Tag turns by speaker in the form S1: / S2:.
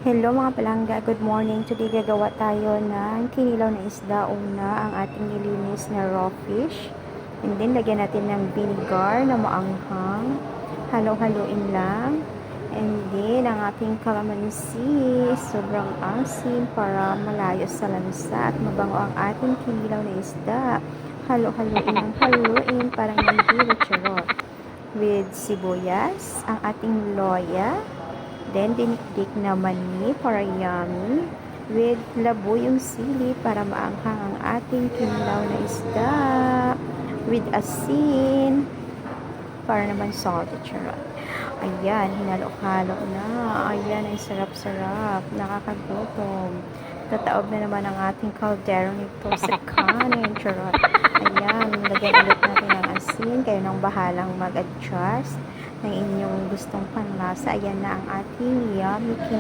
S1: Hello mga palangga, good morning. Today gagawa tayo ng kinilaw na isda. Una, ang ating nilinis na raw fish. And then, lagyan natin ng vinegar na maanghang. Halo-haloin lang. And then, ang ating calamansi, sobrang asim para malayo sa lansa at mabango ang ating kinilaw na isda. Halo-haloin ng haluin, parang nandito charot. With sibuyas, ang ating loya, then dinikdik na mani para yummy, with labuyong sili para maanghang ang ating kinilaw na isda, with asin para naman salty charot. Ayan, hinalo-halo na. Ayan, ay sarap-sarap, nakakagutom. Tataob na naman ang ating kaldero nito sa kanin charot. Ayan, lagyan ulit natin ng asin. Kayo nang bahalang mag-adjust ng inyong gustong panlasa. Ayan na ang ating yummy